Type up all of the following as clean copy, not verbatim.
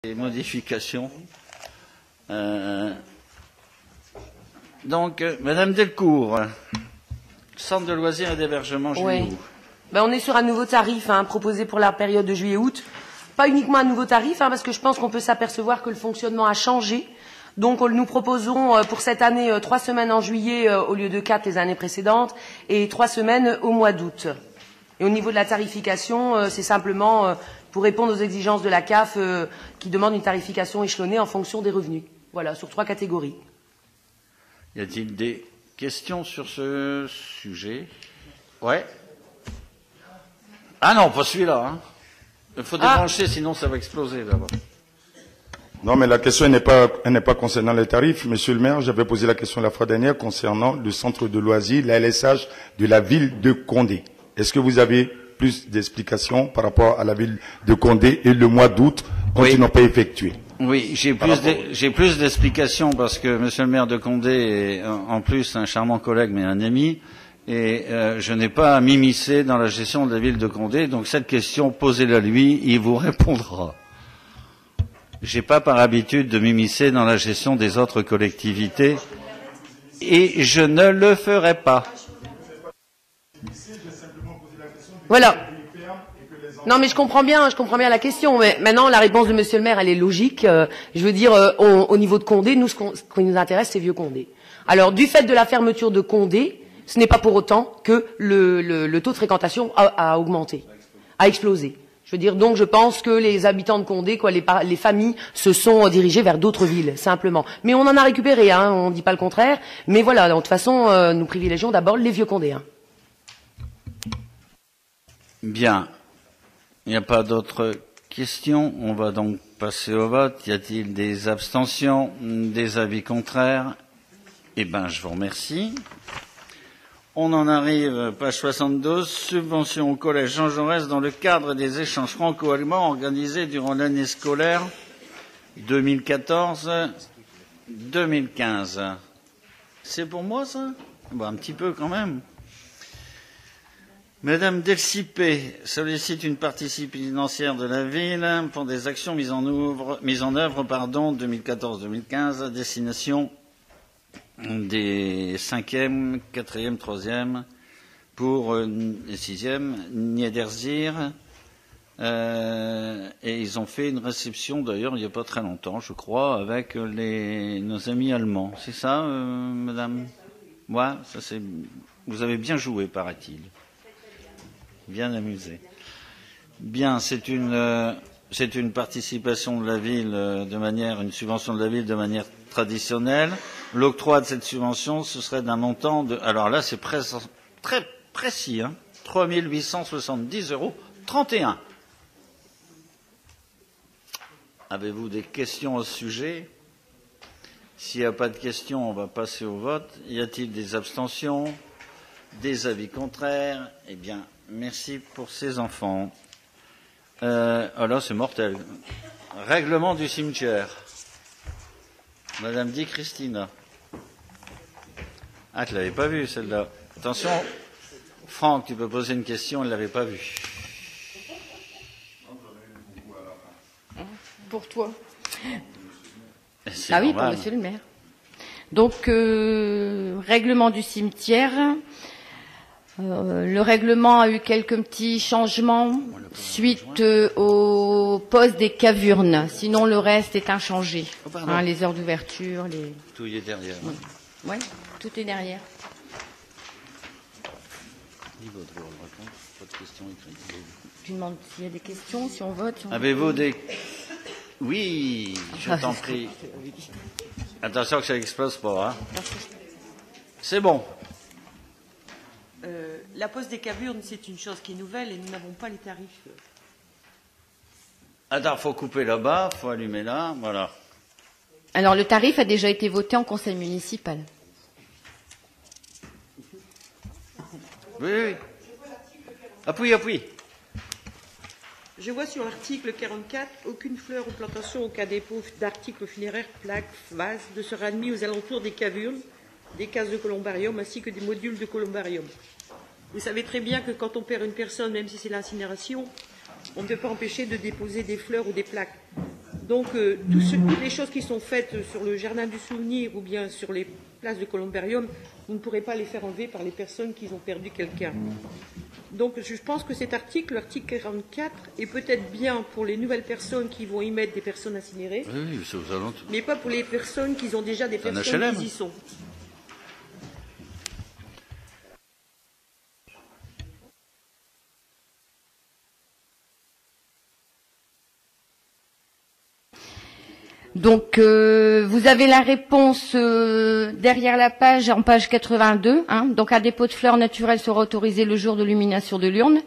Les modifications. Donc, Madame Delcourt, centre de loisirs et d'hébergement juillet-août. Oui. Ben, on est sur un nouveau tarif proposé pour la période de juillet-août. Pas uniquement un nouveau tarif, parce que je pense qu'on peut s'apercevoir que le fonctionnement a changé. Donc, nous proposons pour cette année 3 semaines en juillet au lieu de 4 les années précédentes et 3 semaines au mois d'août. Et au niveau de la tarification, c'est simplement pour répondre aux exigences de la CAF qui demande une tarification échelonnée en fonction des revenus. Voilà, sur 3 catégories. Y a-t-il des questions sur ce sujet? Ouais. Ah non, pas celui-là. Il faut débrancher, sinon ça va exploser d'abord. Non, mais la question n'est pas concernant les tarifs. Monsieur le maire, j'avais posé la question la fois dernière concernant le centre de loisirs, la LSH de la ville de Condé. Est-ce que vous avez plus d'explications par rapport à la ville de Condé et le mois d'août quand ils n'ont pas effectué? Oui, j'ai plus d'explications parce que Monsieur le maire de Condé est en plus un charmant collègue mais un ami et je n'ai pas à m'immiscer dans la gestion de la ville de Condé. Donc cette question, posez-la lui, il vous répondra. J'ai pas par habitude de m'immiscer dans la gestion des autres collectivités et je ne le ferai pas. Voilà. Non, mais je comprends bien la question. Mais maintenant, la réponse de Monsieur le maire, elle est logique. Je veux dire, au niveau de Condé, nous, ce qui nous intéresse, c'est Vieux Condé. Alors, du fait de la fermeture de Condé, ce n'est pas pour autant que le taux de fréquentation a augmenté, a explosé. Je veux dire, donc, je pense que les habitants de Condé, les familles, se sont dirigées vers d'autres villes, simplement. Mais on en a récupéré, on ne dit pas le contraire. Mais voilà, de toute façon, nous privilégions d'abord les Vieux Condéens. Bien. Il n'y a pas d'autres questions. On va donc passer au vote. Y a-t-il des abstentions, des avis contraires? Eh bien, je vous remercie. On en arrive, page 72, subvention au collège Jean Jaurès dans le cadre des échanges franco-allemands organisés durant l'année scolaire 2014-2015. C'est pour moi, ça? Bon, un petit peu quand même. Madame Delcipé sollicite une participation financière de la ville pour des actions mises en œuvre, 2014-2015 à destination des 5e, 4e, 3e pour les 6e, Niedersir. Et ils ont fait une réception, d'ailleurs, il n'y a pas très longtemps, je crois, avec nos amis allemands. C'est ça, madame? Ouais, ça c'est. Vous avez bien joué, paraît-il. Bien amusé. Bien, c'est une participation de la ville une subvention de la ville de manière traditionnelle. L'octroi de cette subvention, ce serait d'un montant de, alors là, c'est très précis, 3 870,31 €. Avez-vous des questions au sujet? S'il n'y a pas de questions, on va passer au vote. Y a-t-il des abstentions? Des avis contraires? Eh bien, merci pour ces enfants. Alors, c'est mortel. Règlement du cimetière. Madame Di Christina. Ah, tu ne l'avais pas vue, celle-là. Attention, Franck, tu peux poser une question, elle ne l'avait pas vue. Pour toi. Ah oui, pour monsieur le maire. Donc, règlement du cimetière. Le règlement a eu quelques petits changements suite au poste des cavurnes. Sinon, le reste est inchangé. Les heures d'ouverture, les... Tout y est derrière. Oui, tout est derrière. Tu demandes s'il y a des questions, si on vote. Avez-vous des... Oui, je t'en prie. Attention que ça n'explose pas. C'est bon. La pose des cavurnes, c'est une chose qui est nouvelle et nous n'avons pas les tarifs. Attends, il faut couper là-bas, il faut allumer là, voilà. Alors, le tarif a déjà été voté en conseil municipal. Oui. Appuie. Je vois sur l'article 44, aucune fleur ou plantation au cas dépôt d'articles funéraires, plaques, vases ne sera admis aux alentours des cavurnes, des cases de columbarium ainsi que des modules de columbarium. Vous savez très bien que quand on perd une personne, même si c'est l'incinération, on ne peut pas empêcher de déposer des fleurs ou des plaques. Donc, toutes les choses qui sont faites sur le jardin du souvenir ou bien sur les places de columbarium, vous ne pourrez pas les faire enlever par les personnes qui ont perdu quelqu'un. Donc, je pense que cet article, l'article 44, est peut-être bien pour les nouvelles personnes qui vont y mettre des personnes incinérées, Oui, c'est aux alentours. mais pas pour les personnes qui ont déjà des un personnes HLM. qui y sont. Donc, vous avez la réponse derrière la page, en page 82. Donc, un dépôt de fleurs naturelles sera autorisé le jour de l'illumination de l'urne.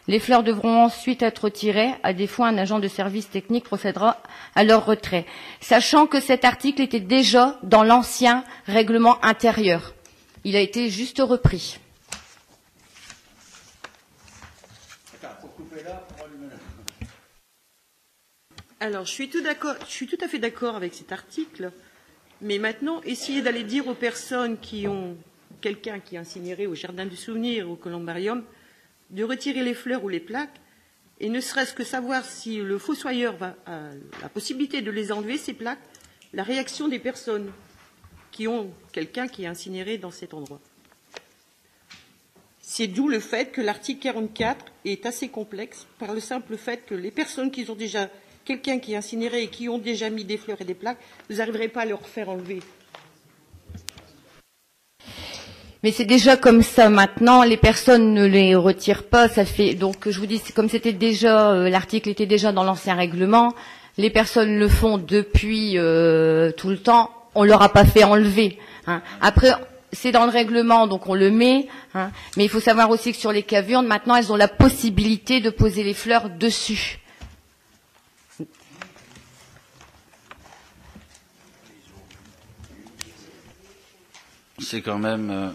Les fleurs devront ensuite être retirées. À défaut, un agent de service technique procédera à leur retrait. Sachant que cet article était déjà dans l'ancien règlement intérieur. Il a été juste repris. Alors, je suis tout à fait d'accord avec cet article, mais maintenant, essayez d'aller dire aux personnes qui ont quelqu'un qui est incinéré au jardin du souvenir ou au columbarium de retirer les fleurs ou les plaques, et ne serait-ce que savoir si le fossoyeur a la possibilité de les enlever, ces plaques, la réaction des personnes qui ont quelqu'un qui est incinéré dans cet endroit. C'est d'où le fait que l'article 44 est assez complexe, par le simple fait que les personnes qui ont déjà quelqu'un qui est incinéré et qui ont déjà mis des fleurs et des plaques, vous n'arriverez pas à leur faire enlever. Mais c'est déjà comme ça maintenant, les personnes ne les retirent pas, ça fait donc je vous dis comme c'était déjà l'article était déjà dans l'ancien règlement, les personnes le font depuis tout le temps, on leur a pas fait enlever. Après c'est dans le règlement donc on le met, mais il faut savoir aussi que sur les cavurnes maintenant elles ont la possibilité de poser les fleurs dessus. C'est quand même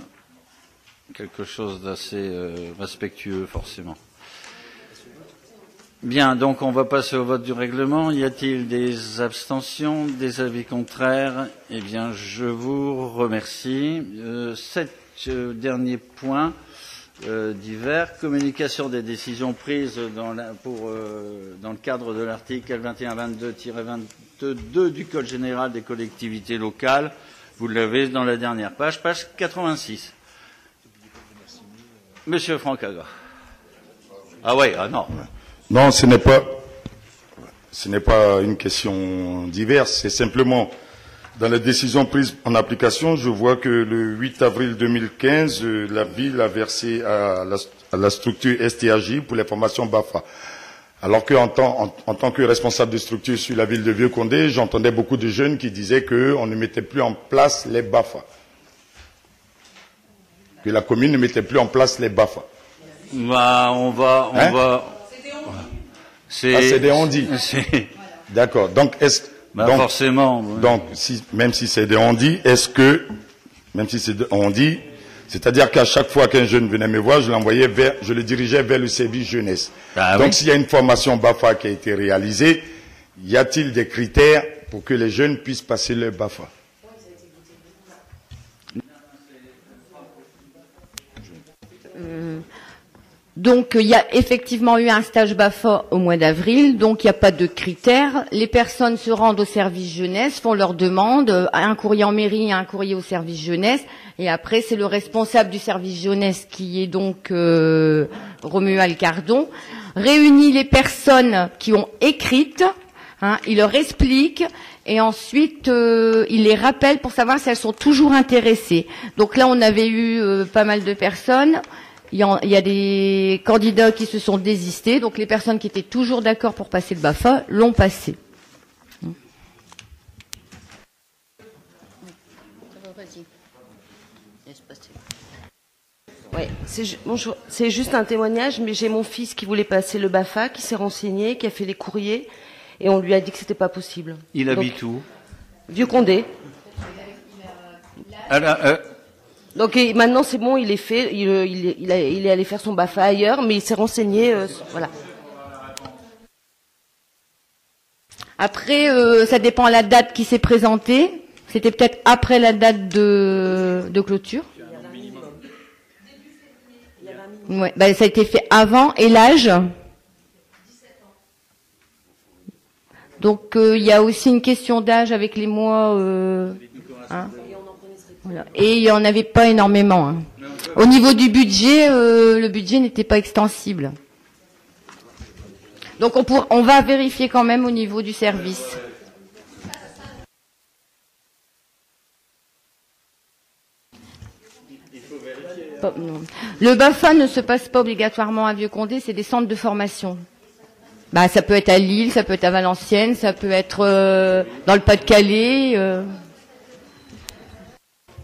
quelque chose d'assez respectueux, forcément. Bien, donc on va passer au vote du règlement. Y a-t-il des abstentions, des avis contraires? Eh bien, je vous remercie. 7 derniers points divers. Communication des décisions prises dans le cadre de l'article L2122-22 du Code général des collectivités locales. Vous l'avez dans la dernière page 86. Monsieur Franck Agar. Ah ouais, ah non. Non, ce n'est pas une question diverse, c'est simplement dans les décisions prises en application, je vois que le 8 avril 2015, la ville a versé à la structure STAJ pour les formations BAFA. Alors qu'en tant que responsable de structure sur la ville de Vieux-Condé, j'entendais beaucoup de jeunes qui disaient qu'on ne mettait plus en place les BAFA. Que la commune ne mettait plus en place les BAFA. Bah, on va. C'est des on-dit. D'accord. Donc, forcément. Donc, même si c'est des on-dit, même si c'est des on-dit, c'est-à-dire qu'à chaque fois qu'un jeune venait me voir, je le dirigeais vers le service jeunesse. Ah, donc, oui. s'il y a une formation BAFA qui a été réalisée, y a-t-il des critères pour que les jeunes puissent passer leur BAFA? Donc, il y a effectivement eu un stage BAFA au mois d'avril, donc il n'y a pas de critères. Les personnes se rendent au service jeunesse, font leur demande, un courrier en mairie, un courrier au service jeunesse, et après c'est le responsable du service jeunesse qui est donc Romuald Cardon, réunit les personnes qui ont écrites, il leur explique, et ensuite il les rappelle pour savoir si elles sont toujours intéressées. Donc là on avait eu pas mal de personnes. Il y a des candidats qui se sont désistés, donc les personnes qui étaient toujours d'accord pour passer le BAFA l'ont passé. Ouais, c'est juste un témoignage, mais j'ai mon fils qui voulait passer le BAFA, qui s'est renseigné, qui a fait les courriers, et on lui a dit que c'était pas possible. Il habite où? Vieux-Condé. Donc maintenant c'est bon, il est fait, il est allé faire son BAFA ailleurs, mais il s'est renseigné, voilà. Après, ça dépend de la date qui s'est présentée. C'était peut-être après la date de clôture. Ouais, bah, ça a été fait avant. Et l'âge? Donc il y a aussi une question d'âge avec les mois. Hein. Voilà. Et il n'y en avait pas énormément. Hein. Au niveau du budget, le budget n'était pas extensible. Donc on va vérifier quand même au niveau du service. Le BAFA ne se passe pas obligatoirement à Vieux-Condé, c'est des centres de formation. Bah, ça peut être à Lille, ça peut être à Valenciennes, ça peut être dans le Pas-de-Calais.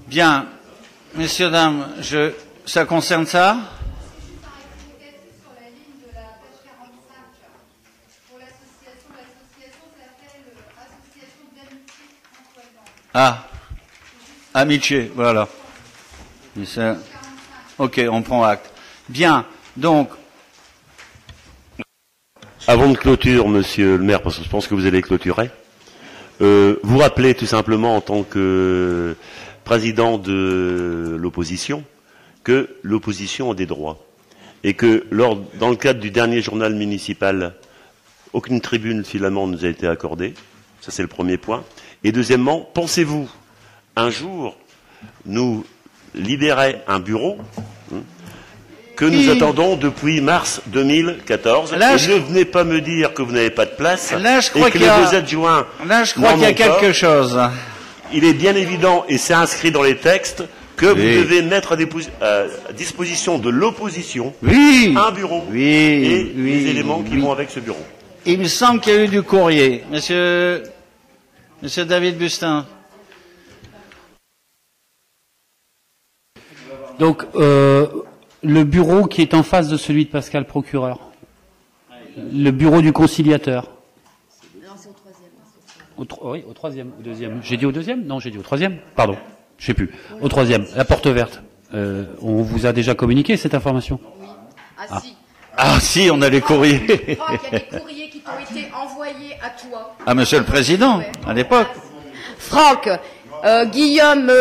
Bien, messieurs, dames, ça concerne ça? Ah, amitié, voilà. Ok, on prend acte. Bien, donc. Avant de clôture, monsieur le maire, parce que je pense que vous allez clôturer, vous rappelez tout simplement en tant que président de l'opposition que l'opposition a des droits et que dans le cadre du dernier journal municipal, aucune tribune finalement ne nous a été accordée. Ça c'est le premier point. Et deuxièmement, pensez-vous un jour nous libérer un bureau que nous attendons depuis mars 2014. Là, et ne venez pas me dire que vous n'avez pas de place là, je crois et que les deux adjoints. Là, je crois qu'il y a quelque chose. Il est bien évident, et c'est inscrit dans les textes, que vous devez mettre à disposition de l'opposition un bureau et les éléments qui vont avec ce bureau. Il me semble qu'il y a eu du courrier. Monsieur David Bustin. Donc, le bureau qui est en face de celui de Pascal Procureur. Le bureau du conciliateur. Non, c'est au troisième. Oui, au troisième, au deuxième. J'ai dit au deuxième? Non, j'ai dit au troisième. Pardon, je sais plus. Au troisième, la porte verte. On vous a déjà communiqué cette information? Oui. Ah si. Ah si, on a les courriers. Franck, il y a des courriers qui t'ont été envoyés à toi. À monsieur le président, à l'époque. Franck, Guillaume,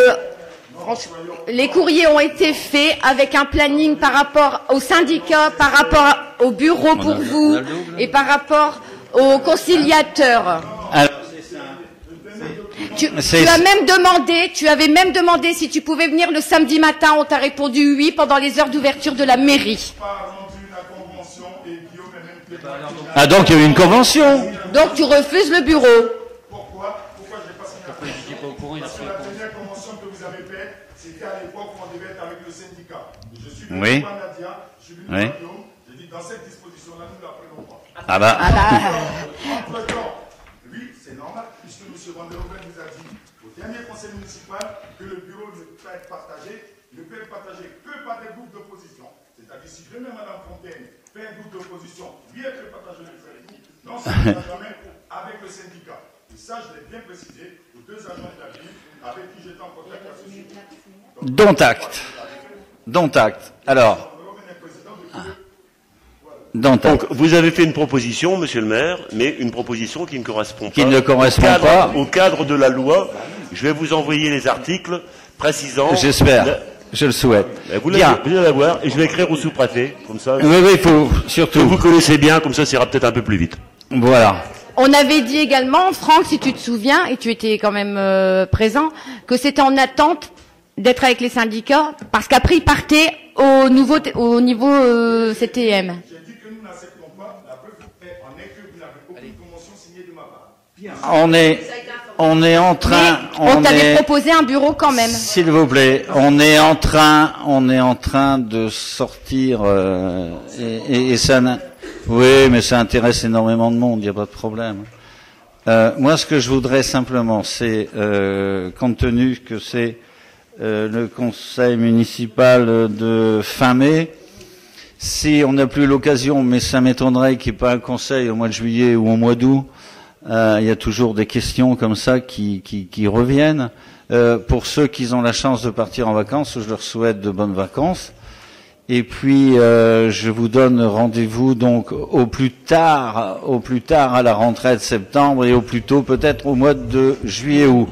les courriers ont été faits avec un planning par rapport au syndicat, par rapport au bureau pour vous et par rapport aux conciliateurs. Alors, tu avais même demandé si tu pouvais venir le samedi matin, on t'a répondu oui pendant les heures d'ouverture de la mairie. Ah donc il y a eu une convention. Donc tu refuses le bureau. Pourquoi je n'ai pas signé la convention? Parce que la première convention que vous avez faite, c'était à l'époque où on devait être avec le syndicat. Je suis venu à Nadia, je suis venu à Guillaume, j'ai dit dans cette disposition-là, nous ne la prenons pas. Ah bah. Entre-temps, oui, c'est normal, puisque M. Van der Hoeven nous a dit au dernier conseil municipal que le bureau ne peut être partagé, ne peut être partagé que par des groupes d'opposition. C'est-à-dire si demain Mme Fontaine fait un groupe d'opposition, lui elle peut partager le service, non, c'est jamais avec le syndicat. Et ça, je l'ai bien précisé aux deux agents de la ville avec qui j'étais en contact à ce sujet. Dont acte. Alors. Donc, vous avez fait une proposition, monsieur le maire, mais une proposition qui ne correspond pas au cadre de la loi. Je vais vous envoyer les articles précisant. J'espère. Je le souhaite. Vous allez l'avoir, et je vais écrire au sous-préfet, comme ça. Oui, il faut surtout. Que vous connaissez bien, comme ça ira peut-être un peu plus vite. Voilà. On avait dit également, Franck, si tu te souviens, et tu étais quand même présent, que c'était en attente d'être avec les syndicats, parce qu'après ils partaient au niveau CTM. J'ai dit que nous n'acceptons pas, la preuve en est que vous n'avez aucune convention signée de ma part. On est en train. On t'avait proposé un bureau quand même. S'il vous plaît, on est en train de sortir et ça. Oui, mais ça intéresse énormément de monde, il n'y a pas de problème. Moi, ce que je voudrais simplement, c'est, compte tenu que c'est le conseil municipal de fin mai, si on n'a plus l'occasion, mais ça m'étonnerait qu'il n'y ait pas un conseil au mois de juillet ou au mois d'août, il y a toujours des questions comme ça qui reviennent. Pour ceux qui ont la chance de partir en vacances, je leur souhaite de bonnes vacances. Et puis, je vous donne rendez-vous donc au plus tard à la rentrée de septembre et au plus tôt peut-être au mois de juillet-août.